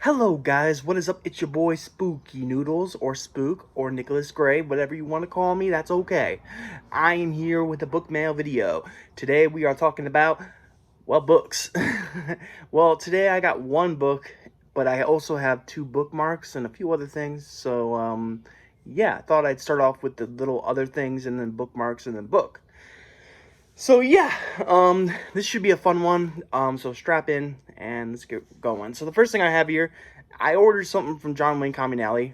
Hello guys, what is up? It's your boy Spooky Noodles or Spook or Nicholas Gray, whatever you want to call me, that's okay. I am here with a book mail video. Today we are talking about, well, books. Well, today I got one book, but I also have two bookmarks and a few other things. So, yeah, I thought I'd start off with the little other things and then bookmarks and then book. So yeah, this should be a fun one. So strap in and let's get going. So the first thing I have here, I ordered something from John Wayne Comic Alley.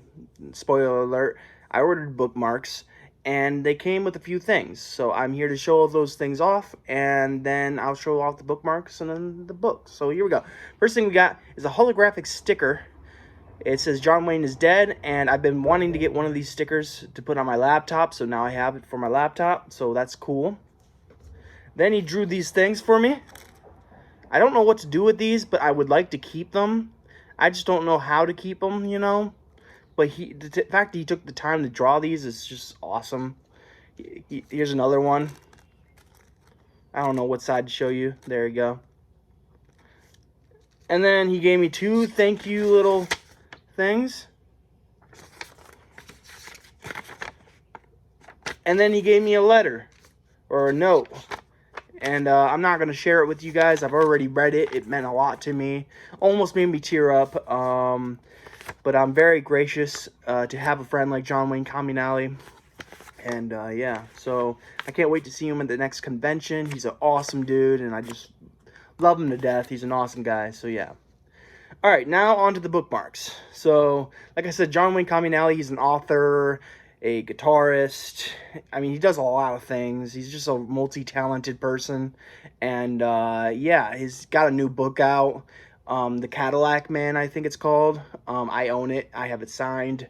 Spoiler alert, I ordered bookmarks and they came with a few things. So I'm here to show those things off and then I'll show off the bookmarks and then the book. So here we go. First thing we got is a holographic sticker. It says John Wayne is dead, and I've been wanting to get one of these stickers to put on my laptop, so now I have it for my laptop, so that's cool. Then he drew these things for me. I don't know what to do with these, but I would like to keep them. I just don't know how to keep them, you know. But the fact that he took the time to draw these is just awesome. Here's another one. I don't know what side to show you. There you go. And then he gave me two thank you little things. And then he gave me a letter or a note. And I'm not going to share it with you guys. I've already read it. It meant a lot to me. Almost made me tear up. But I'm very gracious to have a friend like John Wayne Comic Alley. And yeah, so I can't wait to see him at the next convention. He's an awesome dude, and I just love him to death. He's an awesome guy, so yeah. All right, now on to the bookmarks. So, like I said, John Wayne Comic Alley, he's an author, a guitarist. I mean, he does a lot of things. He's just a multi-talented person. And yeah, he's got a new book out, The Cadillac Man, I think it's called. I own it. I have it signed.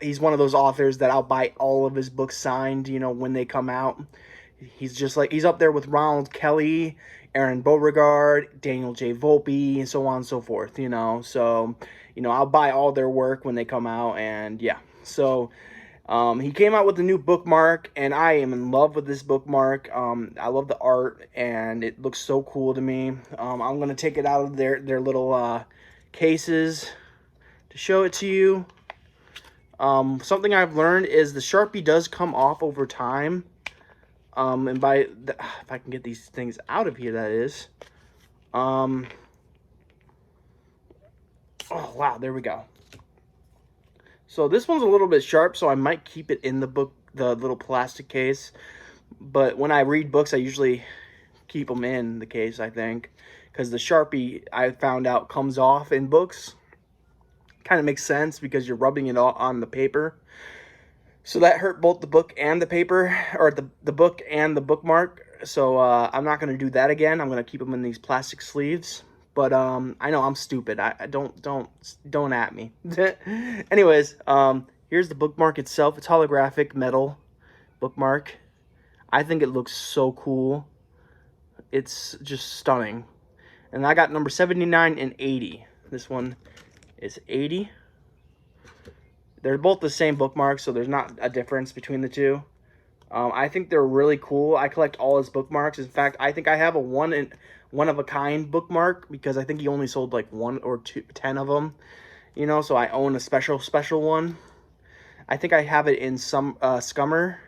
He's one of those authors that I'll buy all of his books signed, you know, when they come out. He's up there with Ronald Kelly, Aaron Beauregard, Daniel J. Volpe, and so on and so forth, you know. So, you know, I'll buy all their work when they come out, and yeah. So, he came out with a new bookmark, and I am in love with this bookmark. I love the art, and it looks so cool to me. I'm going to take it out of their little cases to show it to you. Something I've learned is the Sharpie does come off over time. And if I can get these things out of here, that is. Oh, wow, there we go. So this one's a little bit sharp, so I might keep it in the book, the little plastic case. But when I read books, I usually keep them in the case, I think. Because the Sharpie, I found out, comes off in books. Kind of makes sense because you're rubbing it all on the paper. So that hurt both the book and the paper, or the book and the bookmark. So I'm not going to do that again. I'm going to keep them in these plastic sleeves. But I know I'm stupid. I don't at me. Anyways, here's the bookmark itself. It's holographic metal bookmark. I think it looks so cool. It's just stunning. And I got number 79 and 80. This one is 80. They're both the same bookmark, so there's not a difference between the two. I think they're really cool. I collect all his bookmarks. In fact, I think I have a one-of-a-kind bookmark because I think he only sold like 1 or 10 of them. You know, so I own a special one. I think I have it in some Scummer,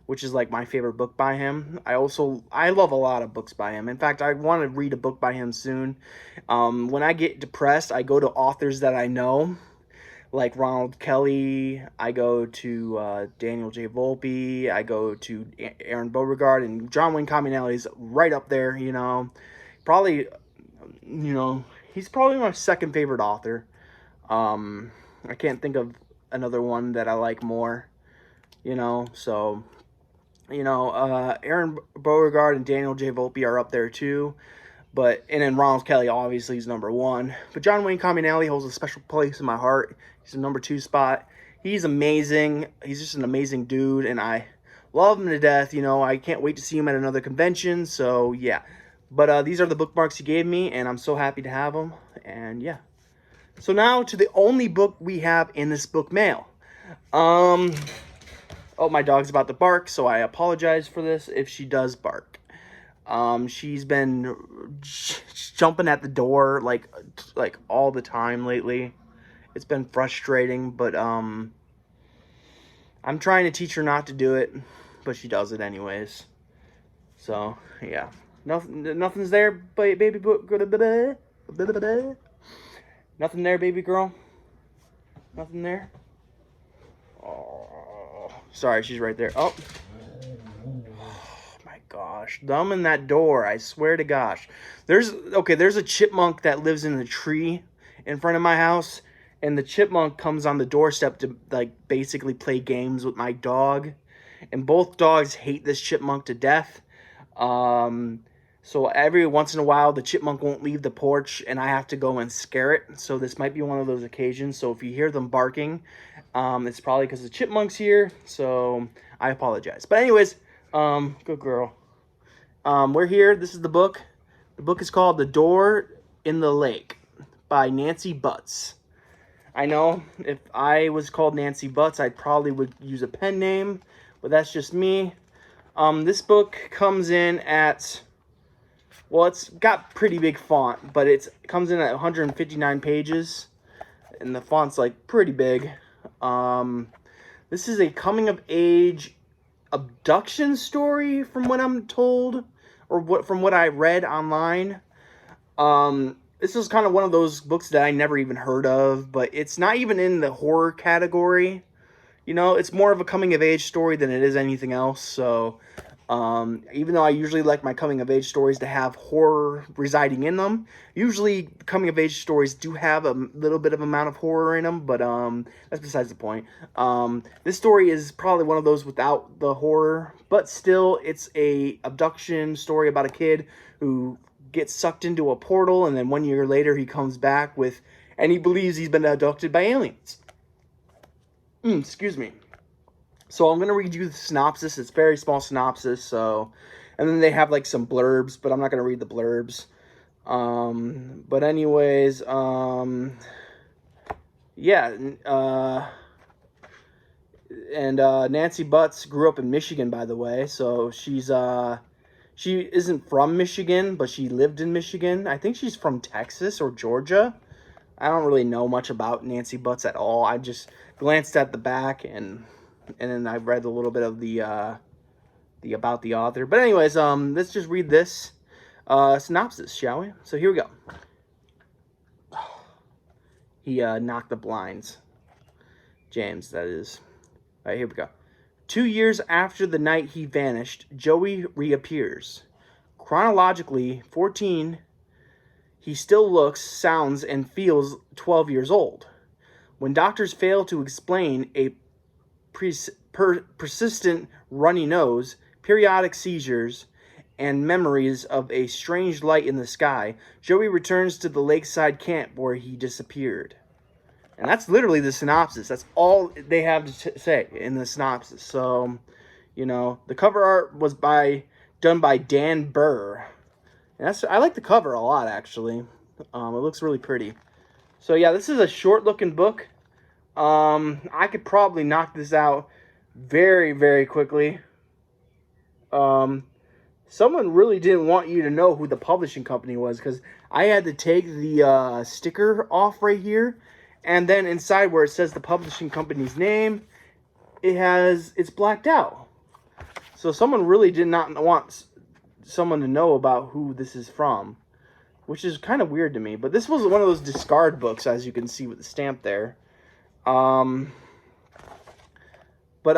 which is like my favorite book by him. I love a lot of books by him. In fact, I want to read a book by him soon. When I get depressed, I go to authors that I know, like Ronald Kelly. I go to Daniel J. Volpe. I go to Aaron Beauregard, and John Wayne Comic Alley is right up there, you know. Probably, you know, he's probably my second favorite author. I can't think of another one that I like more, you know. So, you know, Aaron Beauregard and Daniel J. Volpe are up there too. And then Ronald Kelly, obviously, is number 1. But John Wayne Comic Alley holds a special place in my heart. He's a number 2 spot. He's amazing. He's just an amazing dude, and I love him to death. You know, I can't wait to see him at another convention. So, yeah. But these are the bookmarks he gave me, and I'm so happy to have them. And, yeah. So, now to the only book we have in this book mail. Oh, my dog's about to bark, so I apologize for this if she does bark. She's been jumping at the door like all the time lately. It's been frustrating, but I'm trying to teach her not to do it, but she does it anyways. So yeah, nothing's there, baby. Nothing there, baby girl. Nothing there. Oh, sorry, she's right there. Oh. My gosh, thumb in that door, I swear to gosh. There's a chipmunk that lives in the tree in front of my house, and the chipmunk comes on the doorstep to like basically play games with my dog, and both dogs hate this chipmunk to death. So every once in a while the chipmunk won't leave the porch and I have to go and scare it. So this might be one of those occasions. So if you hear them barking, it's probably because the chipmunk's here, so I apologize. But anyways, good girl. We're here. This is the book. The book is called The Door in the Lake by Nancy Butts. I know if I was called Nancy Butts, I probably would use a pen name, but that's just me. This book comes in at, well, it's got pretty big font, but it comes in at 159 pages, and the font's like pretty big. This is a coming-of-age abduction story, from what I'm told, or from what I read online. This is kind of one of those books that I never even heard of, but it's not even in the horror category. You know, it's more of a coming-of-age story than it is anything else. So, even though I usually like my coming-of-age stories to have horror residing in them, usually coming-of-age stories do have a little bit of amount of horror in them, but that's besides the point. This story is probably one of those without the horror, but still, it's a abduction story about a kid who gets sucked into a portal, and then 1 year later he comes back and he believes he's been abducted by aliens. Excuse me. So I'm going to read you the synopsis. It's a very small synopsis. So, and then they have like some blurbs, but I'm not going to read the blurbs. But anyways, yeah. And Nancy Butts grew up in Michigan, by the way. So she isn't from Michigan, but she lived in Michigan. I think she's from Texas or Georgia. I don't really know much about Nancy Butts at all. I just glanced at the back and then I read a little bit of the about the author. But anyways, let's just read this synopsis, shall we? So here we go. He knocked the blinds. James, that is. All right, here we go. 2 years after the night he vanished, Joey reappears. Chronologically, 14, he still looks, sounds, and feels 12 years old. When doctors fail to explain a persistent runny nose, periodic seizures, and memories of a strange light in the sky, Joey returns to the lakeside camp where he disappeared. And that's literally the synopsis. That's all they have to say in the synopsis. So, you know, the cover art was done by Dan Burr. And I like the cover a lot, actually. It looks really pretty. So, yeah, this is a short-looking book. I could probably knock this out very, very quickly. Someone really didn't want you to know who the publishing company was, because I had to take the sticker off right here. And then inside where it says the publishing company's name, it's blacked out. So someone really did not want someone to know about who this is from, which is kind of weird to me. But this was one of those discard books, as you can see with the stamp there. But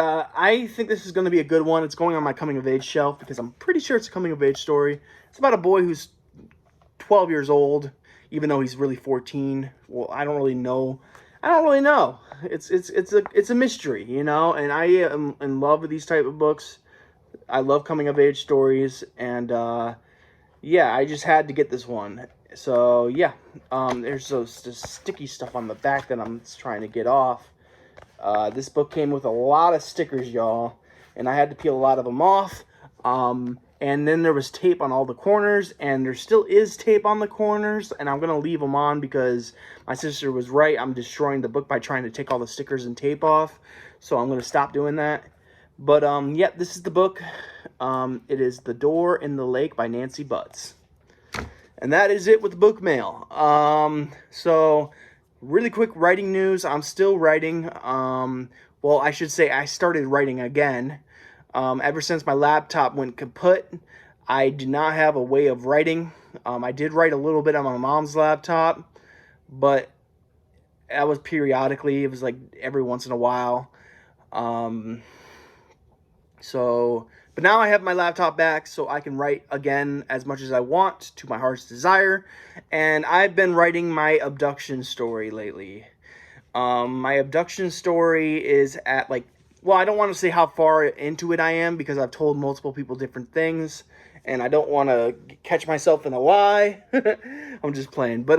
I think this is going to be a good one. It's going on my coming-of-age shelf because I'm pretty sure it's a coming-of-age story. It's about a boy who's 12 years old, even though he's really 14. Well, I don't really know. It's a mystery, you know, and I am in love with these type of books. I love coming-of-age stories, and yeah, I just had to get this one. So, yeah, there's this sticky stuff on the back that I'm trying to get off. This book came with a lot of stickers, y'all, and I had to peel a lot of them off. And then there was tape on all the corners, and there still is tape on the corners, and I'm going to leave them on because my sister was right. I'm destroying the book by trying to take all the stickers and tape off, so I'm going to stop doing that. But yeah, this is the book. It is The Door in the Lake by Nancy Butts. And that is it with the book mail. So really quick writing news. I'm still writing. Well, I should say I started writing again. Ever since my laptop went kaput, I do not have a way of writing. I did write a little bit on my mom's laptop, but that was periodically. It was like every once in a while. But now I have my laptop back, so I can write again as much as I want to my heart's desire. And I've been writing my abduction story lately. My abduction story is at like, well, I don't want to say how far into it I am because I've told multiple people different things, and I don't want to catch myself in a lie. I'm just playing, but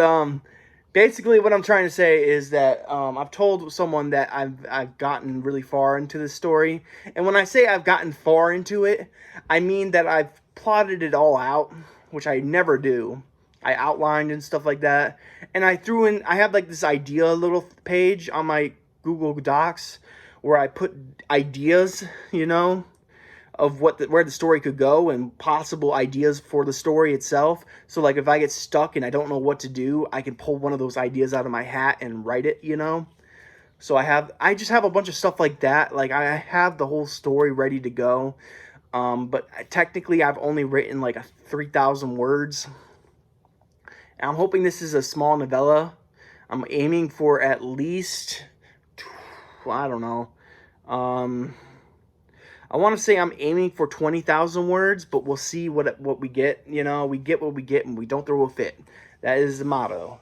basically what I'm trying to say is that I've told someone that I've gotten really far into this story, and when I say I've gotten far into it, I mean that I've plotted it all out, which I never do. I outlined and stuff like that, and I have like this idea little page on my Google Docs where I put ideas, of where the story could go and possible ideas for the story itself. So like if I get stuck and I don't know what to do, I can pull one of those ideas out of my hat and write it, So I just have a bunch of stuff like that. Like I have the whole story ready to go. But technically I've only written like 3,000 words. And I'm hoping this is a small novella. I'm aiming for at least, I don't know, I want to say I'm aiming for 20,000 words, but we'll see what we get. We get what we get, and we don't throw a fit. That is the motto.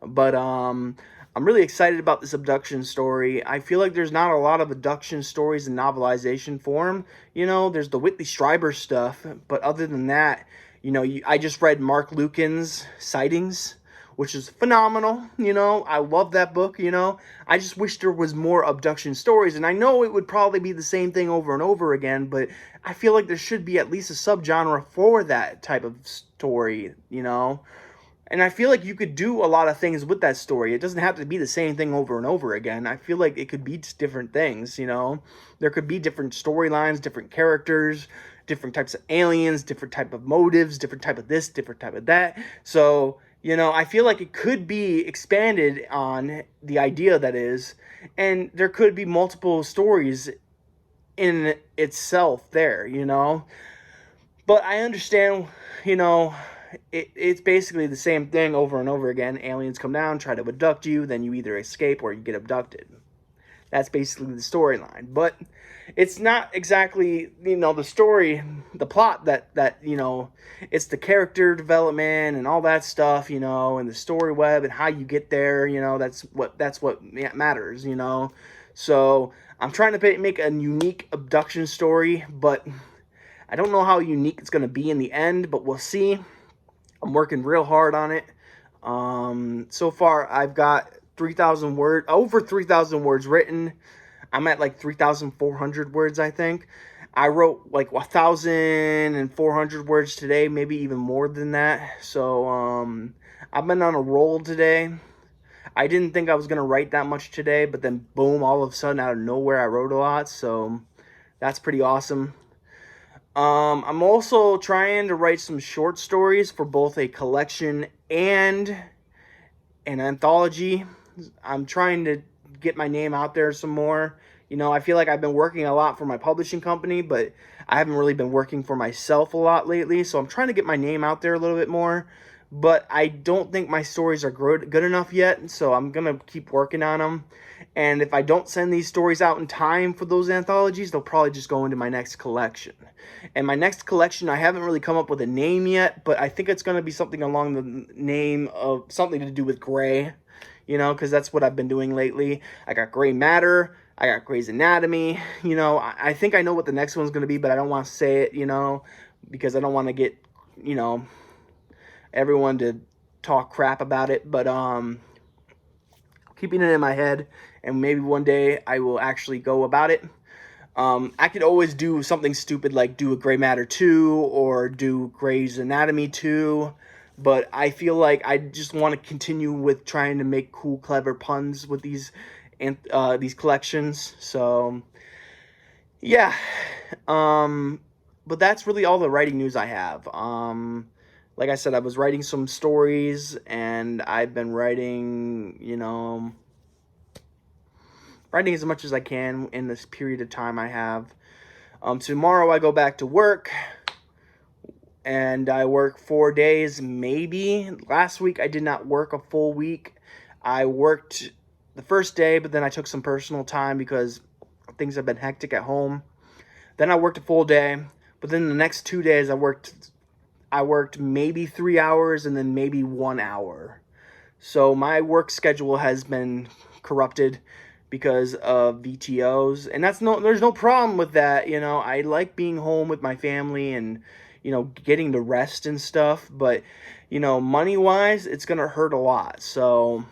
But I'm really excited about this abduction story. I feel like there's not a lot of abduction stories in novelization form. There's the Whitley Strieber stuff, but other than that, I just read Mark Lucan's Sightings, which is phenomenal. I love that book. I just wish there was more abduction stories, and I know it would probably be the same thing over and over again, but I feel like there should be at least a subgenre for that type of story, and I feel like you could do a lot of things with that story. It doesn't have to be the same thing over and over again. I feel like it could be different things, there could be different storylines, different characters, different types of aliens, different type of motives, different type of this, different type of that. So I feel like it could be expanded on, the idea that is, and there could be multiple stories in itself there, But I understand, it's basically the same thing over and over again. Aliens come down, try to abduct you, then you either escape or you get abducted. That's basically the storyline. But it's not exactly, the story, the plot that it's the character development and all that stuff, and the story web and how you get there, that's what matters, So I'm trying to make a unique abduction story, but I don't know how unique it's going to be in the end, but we'll see. I'm working real hard on it. So far I've got over 3,000 words written. I'm at like 3,400 words, I think. I wrote like 1,400 words today, maybe even more than that. So I've been on a roll today. I didn't think I was gonna write that much today, but then boom, all of a sudden out of nowhere I wrote a lot. So that's pretty awesome. I'm also trying to write some short stories for both a collection and an anthology. I'm trying to get my name out there some more. I feel like I've been working a lot for my publishing company, but I haven't really been working for myself a lot lately. So I'm trying to get my name out there a little bit more. But I don't think my stories are good enough yet, so I'm going to keep working on them. And if I don't send these stories out in time for those anthologies, they'll probably just go into my next collection. And my next collection, I haven't really come up with a name yet, but I think it's going to be something along the name of something to do with gray, because that's what I've been doing lately. I got Gray Matter, I got Grey's Anatomy, I think I know what the next one's going to be, but I don't want to say it, because I don't want to get, everyone to talk crap about it, but keeping it in my head, and maybe one day I will actually go about it. I could always do something stupid like do a Gray Matter 2 or do Grey's Anatomy 2, but I feel like I just want to continue with trying to make cool, clever puns with these collections. So Yeah. But that's really all the writing news I have. Like I said, I was writing some stories, and I've been writing, writing as much as I can in this period of time I have. Tomorrow I go back to work, and I work 4 days, maybe. Last week I did not work a full week. I worked the first day, but then I took some personal time because things have been hectic at home. Then I worked a full day, but then the next 2 days I worked maybe 3 hours and then maybe 1 hour. So my work schedule has been corrupted because of VTOs, and there's no problem with that. I like being home with my family and getting to rest and stuff, but money wise it's gonna hurt a lot. So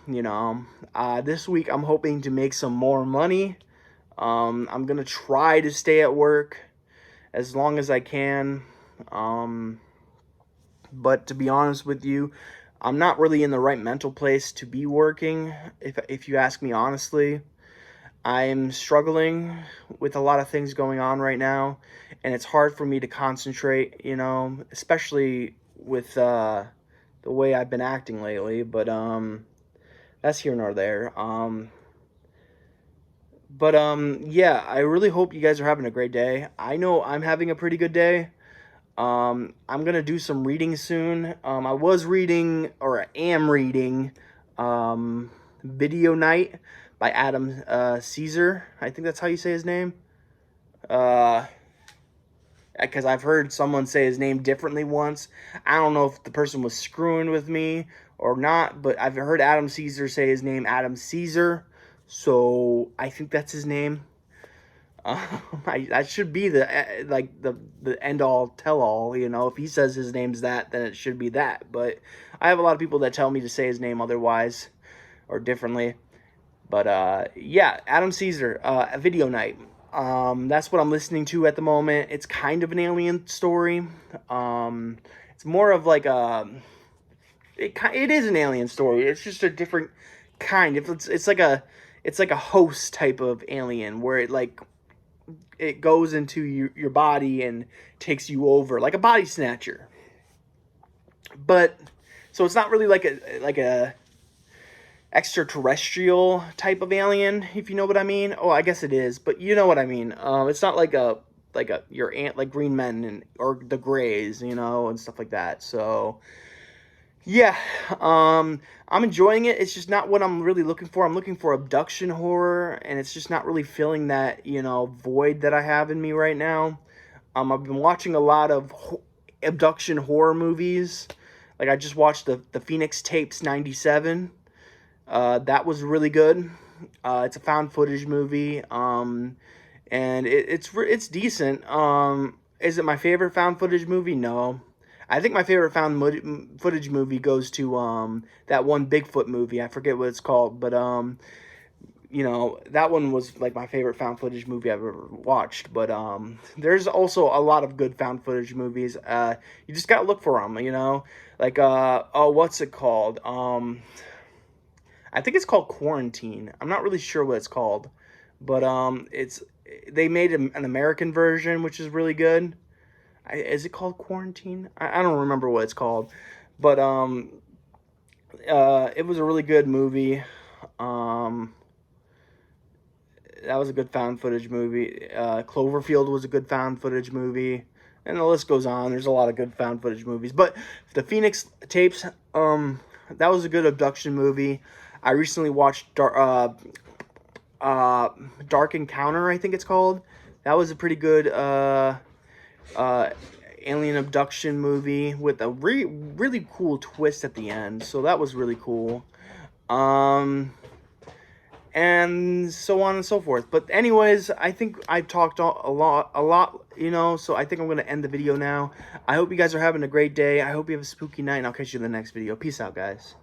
this week I'm hoping to make some more money. I'm gonna try to stay at work as long as I can, but to be honest with you, I'm not really in the right mental place to be working, if you ask me honestly. I'm struggling with a lot of things going on right now, and it's hard for me to concentrate, especially with the way I've been acting lately, but that's here nor there. Yeah, I really hope you guys are having a great day. I know I'm having a pretty good day. I'm gonna do some reading soon. I was reading, or I am reading, Video Night by Adam Caesar. I think that's how you say his name. Because I've heard someone say his name differently once. I don't know if the person was screwing with me or not, but I've heard Adam Caesar say his name Adam Caesar, so I think that's his name. I should be the end all tell all. If he says his name's that, then it should be that. But I have a lot of people that tell me to say his name otherwise or differently. But yeah, Adam Caesar, Video Night. That's what I'm listening to at the moment. It's kind of an alien story. It's more of like it is an alien story. It's just a different kind. It's like a host type of alien where it goes into your body and takes you over like a body snatcher. But so it's not really like a extraterrestrial type of alien, if you know what I mean. Oh, I guess it is, but you know what I mean. It's not like your ant, like Green Men or the Greys, and stuff like that. So yeah, I'm enjoying it. It's just not what I'm really looking for. I'm looking for abduction horror, and it's just not really filling that void that I have in me right now. I've been watching a lot of abduction horror movies. Like I just watched the Phoenix Tapes '97. That was really good. It's a found footage movie, and it's decent. Is it my favorite found footage movie? No. I think my favorite found footage movie goes to that one Bigfoot movie. I forget what it's called, but that one was like my favorite found footage movie I've ever watched. But there's also a lot of good found footage movies. You just gotta look for them, like what's it called? I think it's called Quarantine. I'm not really sure what it's called, but they made an American version, which is really good. Is it called Quarantine? I don't remember what it's called, but it was a really good movie. That was a good found footage movie. Cloverfield was a good found footage movie, and the list goes on. There's a lot of good found footage movies, but the Phoenix Tapes, that was a good abduction movie. I recently watched Dark Encounter, I think it's called. That was a pretty good alien abduction movie with a really cool twist at the end. So that was really cool. And so on and so forth. But anyways, I think I've talked a lot, so I think I'm going to end the video now. I hope you guys are having a great day. I hope you have a spooky night, and I'll catch you in the next video. Peace out, guys.